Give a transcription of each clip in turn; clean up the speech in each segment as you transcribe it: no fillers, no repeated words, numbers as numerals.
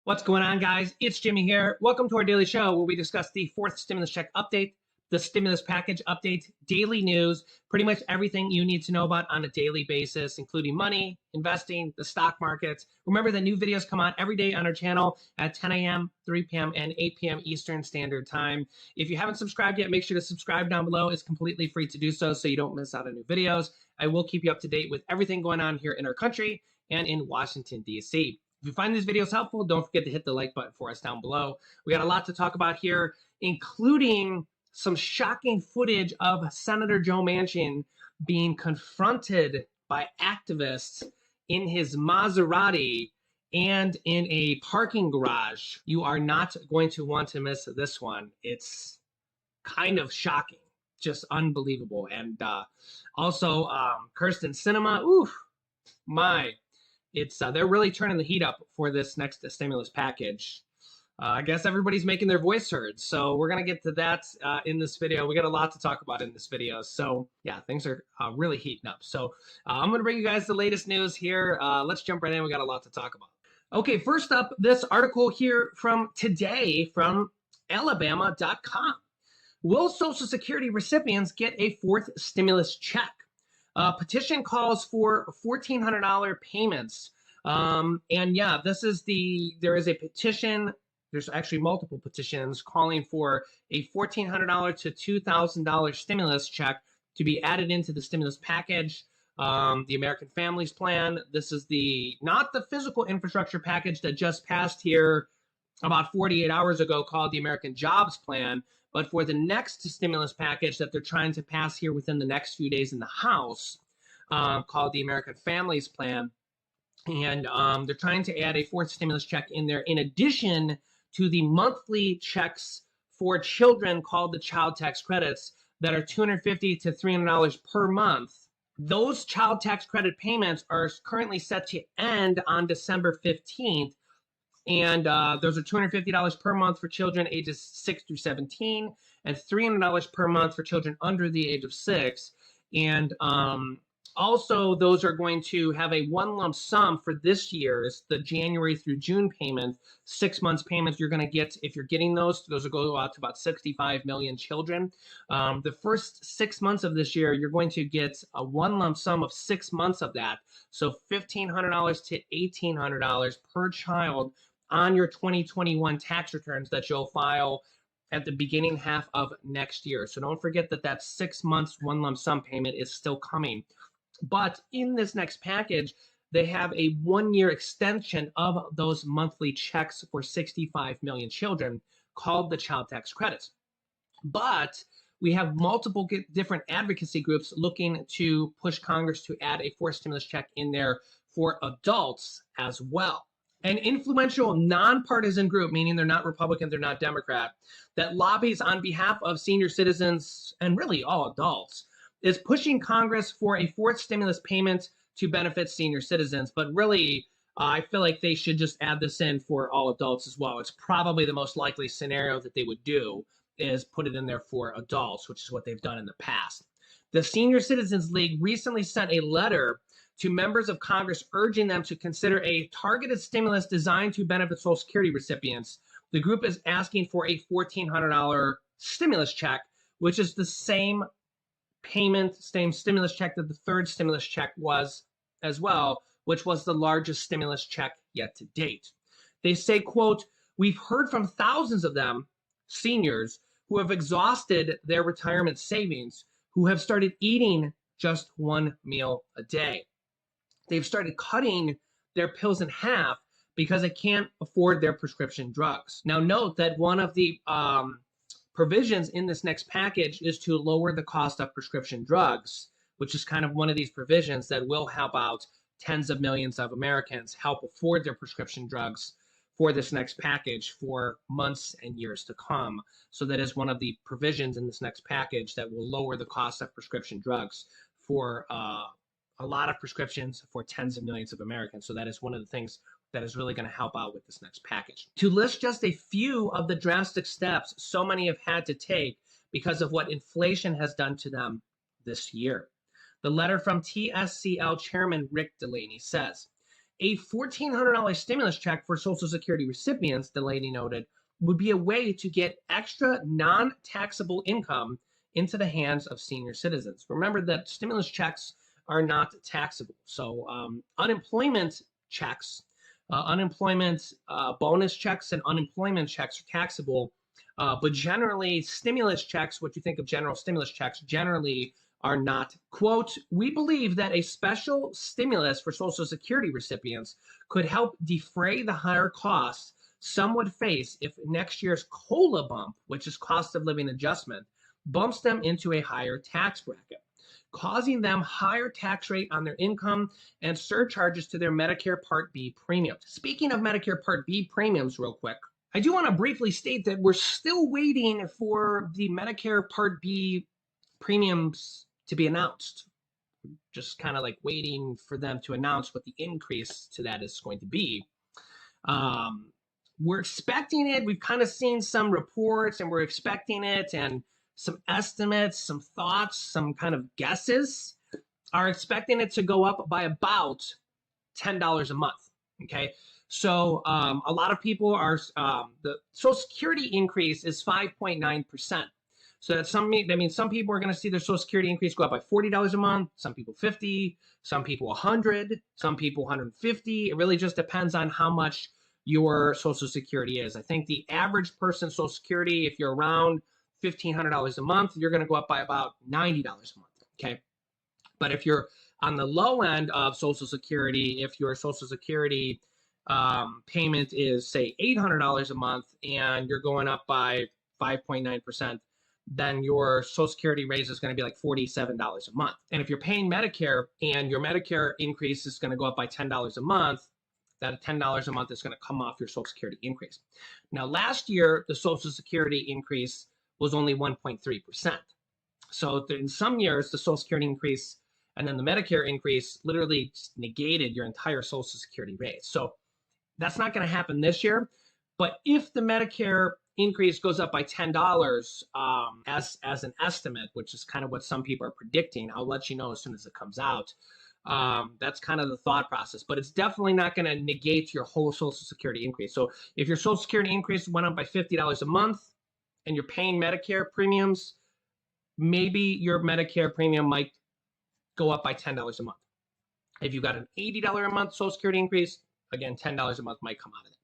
What's going on, guys? It's Jimmy here. Welcome to our daily show where we discuss the fourth stimulus check update, the stimulus package update, daily news, pretty much everything you need to know about on a daily basis, including money, investing, the stock markets. Remember that new videos come out every day on our channel at 10 a.m., 3 p.m., and 8 p.m. Eastern Standard Time. If you haven't subscribed yet, make sure to subscribe down below. It's completely free to do so you don't miss out on new videos. I will keep you up to date with everything going on here in our country and in Washington, D.C. If you find these videos helpful, don't forget to hit the like button for us down below. We got a lot to talk about here, including some shocking footage of Senator Joe Manchin being confronted by activists in his Maserati and in a parking garage. You are not going to want to miss this one. It's kind of shocking, just unbelievable. And also Kirsten Sinema, ooh, my. They're really turning the heat up for this next stimulus package. I guess everybody's making their voice heard. So we're going to get to that in this video. We got a lot to talk about in this video. So yeah, things are really heating up. So I'm going to bring you guys the latest news here. Let's jump right in. We got a lot to talk about. Okay, first up, this article here from today from Alabama.com. Will Social Security recipients get a fourth stimulus check? Petition calls for $1,400 payments. And yeah, there is a petition. There's actually multiple petitions calling for a $1,400 to $2,000 stimulus check to be added into the stimulus package. The American Families Plan. This is not the physical infrastructure package that just passed here about 48 hours ago called the American Jobs Plan, but for the next stimulus package that they're trying to pass here within the next few days in the House, called the American Families Plan. And they're trying to add a fourth stimulus check in there in addition to the monthly checks for children called the child tax credits that are $250 to $300 per month. Those child tax credit payments are currently set to end on December 15th. And those are $250 per month for children ages 6 through 17 and $300 per month for children under the age of 6. And also, those are going to have a one lump sum for this year's, the January through June payment, 6 months payments you're going to get. If you're getting those will go out to about 65 million children. The first 6 months of this year, you're going to get a one lump sum of 6 months of that. So $1,500 to $1,800 per child on your 2021 tax returns that you'll file at the beginning half of next year. So don't forget that 6 months one lump sum payment is still coming. But in this next package, they have a 1-year extension of those monthly checks for 65 million children called the child tax credits. But we have multiple different advocacy groups looking to push Congress to add a fourth stimulus check in there for adults as well. An influential nonpartisan group, meaning they're not Republican, they're not Democrat, that lobbies on behalf of senior citizens and really all adults, is pushing Congress for a fourth stimulus payment to benefit senior citizens. But really, I feel like they should just add this in for all adults as well. It's probably the most likely scenario that they would do is put it in there for adults, which is what they've done in the past. The Senior Citizens League recently sent a letter to members of Congress urging them to consider a targeted stimulus designed to benefit Social Security recipients. The group is asking for a $1,400 stimulus check, which is the same payment, same stimulus check that the third stimulus check was as well, which was the largest stimulus check yet to date. They say, quote, "We've heard from thousands of them, seniors, who have exhausted their retirement savings, who have started eating just one meal a day. They've started cutting their pills in half because they can't afford their prescription drugs." Now, note that one of the provisions in this next package is to lower the cost of prescription drugs, which is kind of one of these provisions that will help out tens of millions of Americans help afford their prescription drugs for this next package for months and years to come. So that is one of the provisions in this next package that will lower the cost of prescription drugs for a lot of prescriptions for tens of millions of Americans. So that is one of the things that is really going to help out with this next package. To list just a few of the drastic steps so many have had to take because of what inflation has done to them this year. The letter from TSCL Chairman Rick Delaney says, A $1,400 stimulus check for Social Security recipients, the lady noted, would be a way to get extra non-taxable income into the hands of senior citizens. Remember that stimulus checks are not taxable. So unemployment checks, unemployment bonus checks and unemployment checks are taxable. But generally, stimulus checks, what you think of general stimulus checks, generally are not. Quote, we believe that a special stimulus for Social Security recipients could help defray the higher costs some would face if next year's COLA bump, which is cost of living adjustment, bumps them into a higher tax bracket, causing them higher tax rate on their income and surcharges to their Medicare Part B premiums. Speaking of Medicare Part B premiums real quick, I do want to briefly state that we're still waiting for the Medicare Part B premiums to be announced. Just kind of like waiting for them to announce what the increase to that is going to be. We're expecting it. We've kind of seen some reports and we're expecting it, and some estimates, some thoughts, some kind of guesses are expecting it to go up by about $10 a month. Okay. So a lot of people are, the Social Security increase is 5.9%. So that means some people are going to see their Social Security increase go up by $40 a month, some people 50, some people 100, some people 150. It really just depends on how much your Social Security is. I think the average person's Social Security, if you're around $1,500 a month, you're going to go up by about $90 a month. Okay. But if you're on the low end of Social Security, if your Social Security payment is, say, $800 a month and you're going up by 5.9%, then your Social Security raise is going to be like $47 a month. And if you're paying Medicare and your Medicare increase is going to go up by $10 a month, that $10 a month is going to come off your Social Security increase. Now, last year, the Social Security increase was only 1.3%. So in some years, the Social Security increase and then the Medicare increase literally negated your entire Social Security raise. So that's not going to happen this year. But if the Medicare increase goes up by $10 as an estimate, which is kind of what some people are predicting, I'll let you know as soon as it comes out. That's kind of the thought process, but it's definitely not going to negate your whole Social Security increase. So if your Social Security increase went up by $50 a month and you're paying Medicare premiums, maybe your Medicare premium might go up by $10 a month. If you got an $80 a month Social Security increase, again, $10 a month might come out of it.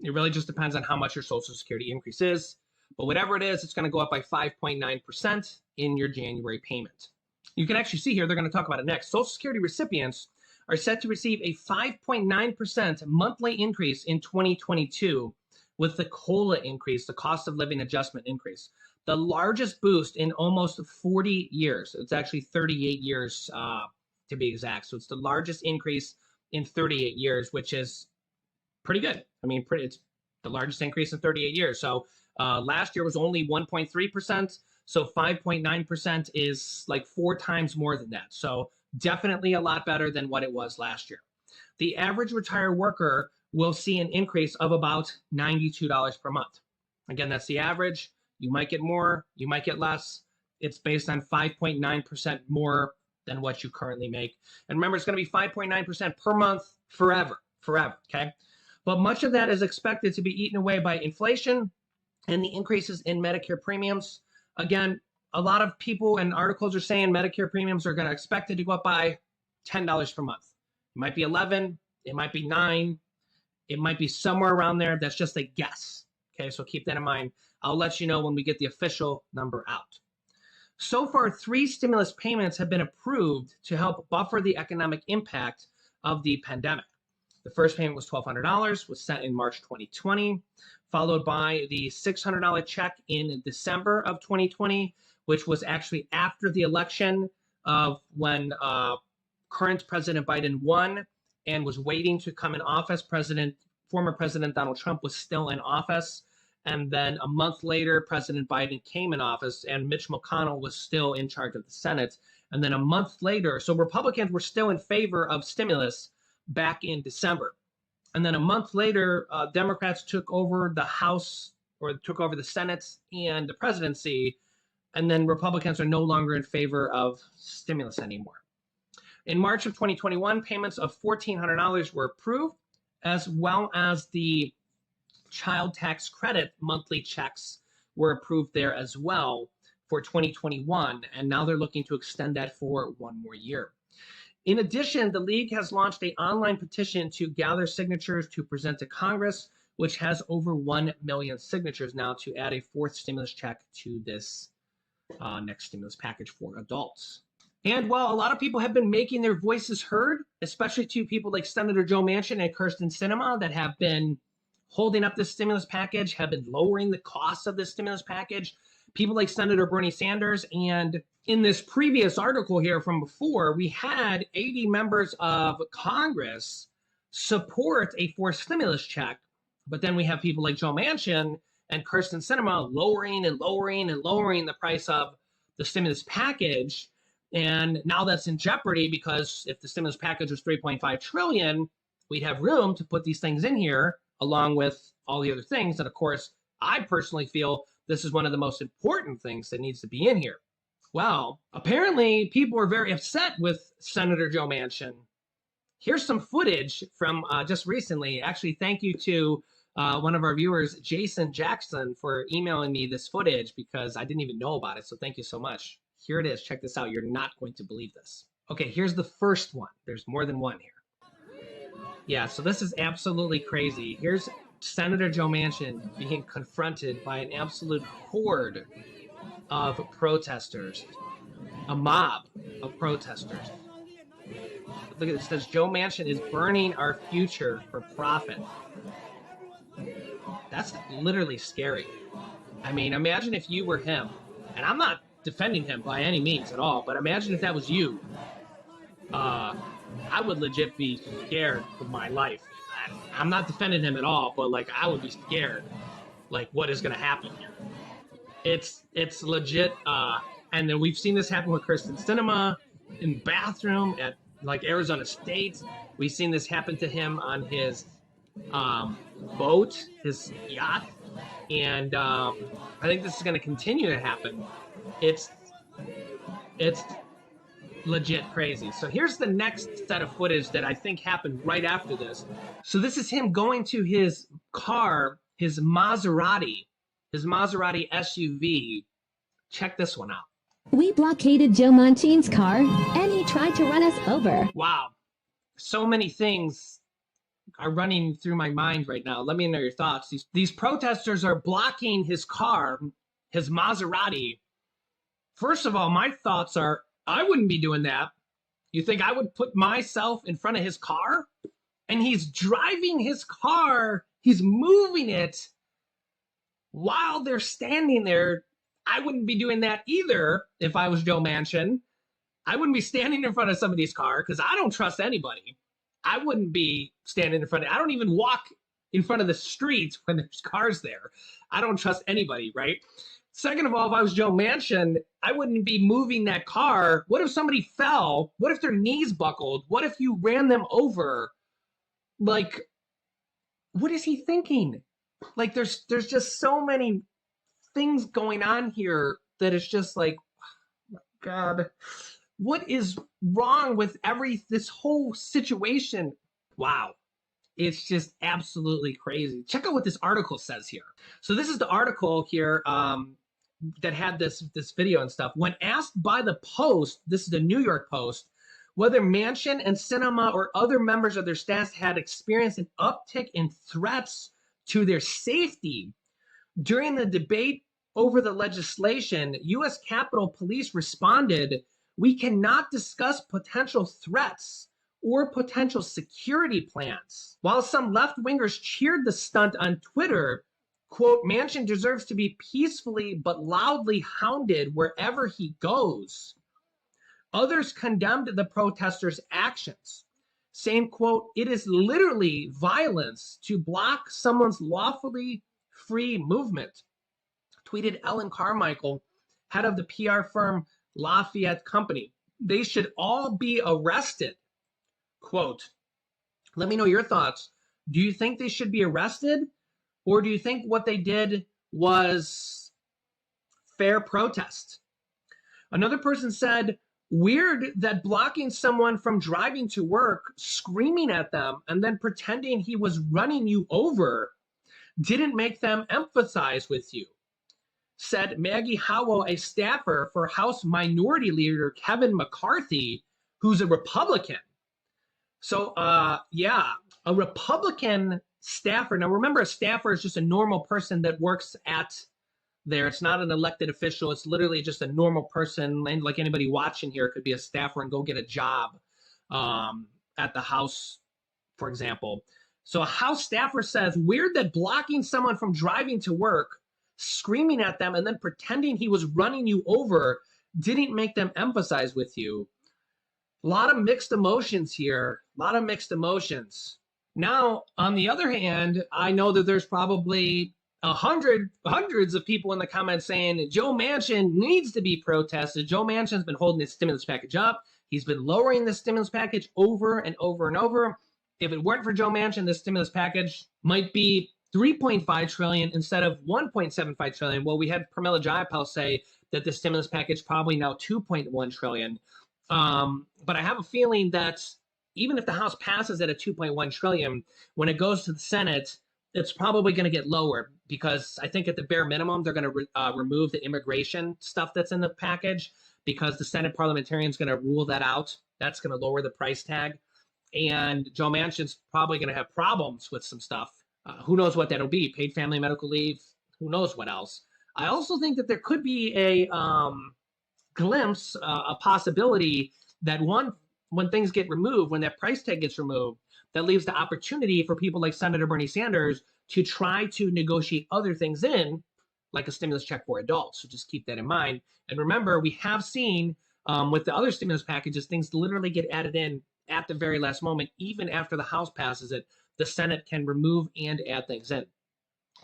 It really just depends on how much your Social Security increase is. But whatever it is, it's going to go up by 5.9% in your January payment. You can actually see here, they're going to talk about it next. Social Security recipients are set to receive a 5.9% monthly increase in 2022 with the COLA increase, the cost of living adjustment increase, the largest boost in almost 40 years. It's actually 38 years to be exact. So it's the largest increase in 38 years, which is pretty good. I mean, it's the largest increase in 38 years. So last year was only 1.3%. So 5.9% is like 4 times more than that. So definitely a lot better than what it was last year. The average retired worker will see an increase of about $92 per month. Again, that's the average. You might get more, you might get less. It's based on 5.9% more than what you currently make. And remember, it's going to be 5.9% per month forever, okay? But much of that is expected to be eaten away by inflation and the increases in Medicare premiums. Again, a lot of people and articles are saying Medicare premiums are going to expect it to go up by $10 per month. It might be 11, it might be 9, it might be somewhere around there. That's just a guess. Okay, so keep that in mind. I'll let you know when we get the official number out. So far, 3 stimulus payments have been approved to help buffer the economic impact of the pandemic. The first payment was $1,200, was sent in March 2020, followed by the $600 check in December of 2020, which was actually after the election of when current President Biden won and was waiting to come in office. Former President Donald Trump was still in office. And then a month later, President Biden came in office and Mitch McConnell was still in charge of the Senate. And then a month later, so Republicans were still in favor of stimulus back in December. And then a month later, Democrats took over the House, or took over the Senate and the presidency. And then Republicans are no longer in favor of stimulus anymore. In March of 2021, payments of $1,400 were approved, as well as the child tax credit monthly checks were approved there as well for 2021. And now they're looking to extend that for one more year. In addition, the league has launched an online petition to gather signatures to present to Congress, which has over 1 million signatures now to add a fourth stimulus check to this next stimulus package for adults. And while a lot of people have been making their voices heard, especially to people like Senator Joe Manchin and Kyrsten Sinema that have been holding up this stimulus package, have been lowering the cost of this stimulus package, people like Senator Bernie Sanders. And in this previous article here from before, we had 80 members of Congress support a fourth stimulus check. But then we have people like Joe Manchin and Kyrsten Sinema lowering and lowering and lowering the price of the stimulus package. And now that's in jeopardy because if the stimulus package was $3.5 trillion, we'd have room to put these things in here along with all the other things. And of course, I personally feel this is one of the most important things that needs to be in here. Well, apparently people are very upset with Senator Joe Manchin. Here's some footage from just recently. Actually, thank you to one of our viewers, Jason Jackson, for emailing me this footage because I didn't even know about it. So thank you so much. Here it is. Check this out. You're not going to believe this. Okay, here's the first one. There's more than one here. Yeah, so this is absolutely crazy. Here's Senator Joe Manchin being confronted by an absolute horde of protesters, a mob of protesters. Look at this. It says Joe Manchin is burning our future for profit. That's literally scary. I mean, imagine if you were him, and I'm not defending him by any means at all, but imagine if that was you. I would legit be scared for my life. I'm not defending him at all, but like I would be scared. Like what is going to happen here? It's legit. And then we've seen this happen with Kyrsten Sinema in the bathroom at like Arizona State. We've seen this happen to him on his boat, his yacht, and I think this is going to continue to happen. It's legit crazy. So here's the next set of footage that I think happened right after this. So this is him going to his car, his Maserati SUV. Check this one out. We blockaded Joe Manchin's car, and he tried to run us over. Wow. So many things are running through my mind right now. Let me know your thoughts. These protesters are blocking his car, his Maserati. First of all, my thoughts are, I wouldn't be doing that. You think I would put myself in front of his car? And he's driving his car. He's moving it while they're standing there. I wouldn't be doing that either if I was Joe Manchin. I wouldn't be standing in front of somebody's car because I don't trust anybody. I wouldn't be standing in front of, I don't even walk in front of the streets when there's cars there. I don't trust anybody, right? Second of all, if I was Joe Manchin, I wouldn't be moving that car. What if somebody fell? What if their knees buckled? What if you ran them over? Like, what is he thinking? Like, there's just so many things going on here that it's just like, oh my God, what is wrong with this whole situation? Wow. It's just absolutely crazy. Check out what this article says here. So this is the article here that had this video and stuff. When asked by the Post, this is the New York Post, whether Manchin and Sinema or other members of their staff had experienced an uptick in threats to their safety during the debate over the legislation, U.S. Capitol Police responded, "We cannot discuss potential threats or potential security plans." While some left-wingers cheered the stunt on Twitter, quote, "Manchin deserves to be peacefully but loudly hounded wherever he goes." Others condemned the protesters' actions, saying, quote, "It is literally violence to block someone's lawfully free movement," tweeted Ellen Carmichael, head of the PR firm Lafayette Company. "They should all be arrested." Quote, let me know your thoughts. Do you think they should be arrested? Or do you think what they did was fair protest? Another person said, Weird that blocking someone from driving to work, screaming at them, and then pretending he was running you over didn't make them empathize with you, said Maggie Howell, a staffer for House Minority Leader Kevin McCarthy, who's a Republican. So, yeah, a Republican staffer. Now, remember, a staffer is just a normal person that works at there. It's not an elected official. It's literally just a normal person. And like anybody watching here could be a staffer and go get a job at the House, for example. So a House staffer says, weird that blocking someone from driving to work, screaming at them, and then pretending he was running you over didn't make them empathize with you. A lot of mixed emotions here. A lot of mixed emotions. Now, on the other hand, I know that there's probably hundreds of people in the comments saying Joe Manchin needs to be protested. Joe Manchin's been holding this stimulus package up. He's been lowering the stimulus package over and over and over. If it weren't for Joe Manchin, this stimulus package might be 3.5 trillion instead of 1.75 trillion. Well, we had Pramila Jayapal say that the stimulus package probably now 2.1 trillion. But I have a feeling that even if the House passes at a 2.1 trillion, when it goes to the Senate, it's probably going to get lower, because I think at the bare minimum, they're going to remove the immigration stuff that's in the package, because the Senate parliamentarian's going to rule that out. That's going to lower the price tag. And Joe Manchin's probably going to have problems with some stuff. Who knows what that'll be? Paid family medical leave. Who knows what else? I also think that there could be a glimpse, a possibility that when things get removed, when that price tag gets removed, that leaves the opportunity for people like Senator Bernie Sanders to try to negotiate other things in, like a stimulus check for adults. So just keep that in mind. And remember, we have seen with the other stimulus packages, things literally get added in at the very last moment. Even after the House passes it, the Senate can remove and add things in.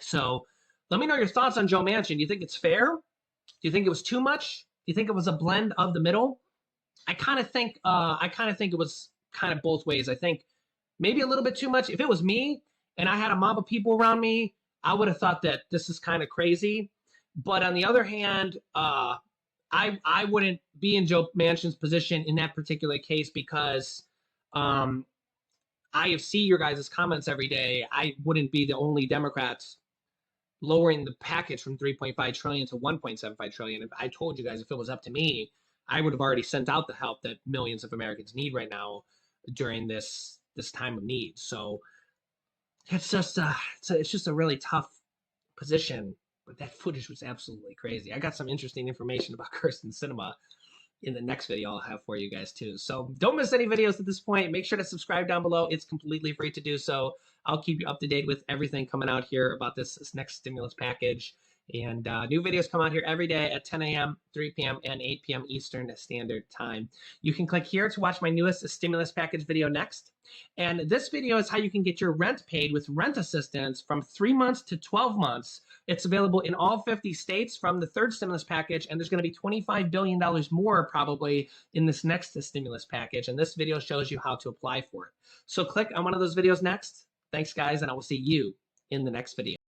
So let me know your thoughts on Joe Manchin. Do you think it's fair? Do you think it was too much? Do you think it was a blend of the middle? I kind of think it was kind of both ways. I think maybe a little bit too much. If it was me and I had a mob of people around me, I would have thought that this is kind of crazy. But on the other hand, I wouldn't be in Joe Manchin's position in that particular case, because I see your guys' comments every day. I wouldn't be the only Democrats lowering the package from 3.5 trillion to 1.75 trillion. If I told you guys, if it was up to me, I would have already sent out the help that millions of Americans need right now during this time of need. So it's just a really tough position. But that footage was absolutely crazy. I got some interesting information about Kirsten Sinema in the next video I'll have for you guys too. So don't miss any videos at this point. Make sure to subscribe down below. It's completely free to do so. I'll keep you up to date with everything coming out here about this next stimulus package. And new videos come out here every day at 10 a.m., 3 p.m., and 8 p.m. Eastern Standard Time. You can click here to watch my newest stimulus package video next. And this video is how you can get your rent paid with rent assistance from 3 months to 12 months. It's available in all 50 states from the third stimulus package, and there's going to be $25 billion more probably in this next stimulus package. And this video shows you how to apply for it. So click on one of those videos next. Thanks, guys, and I will see you in the next video.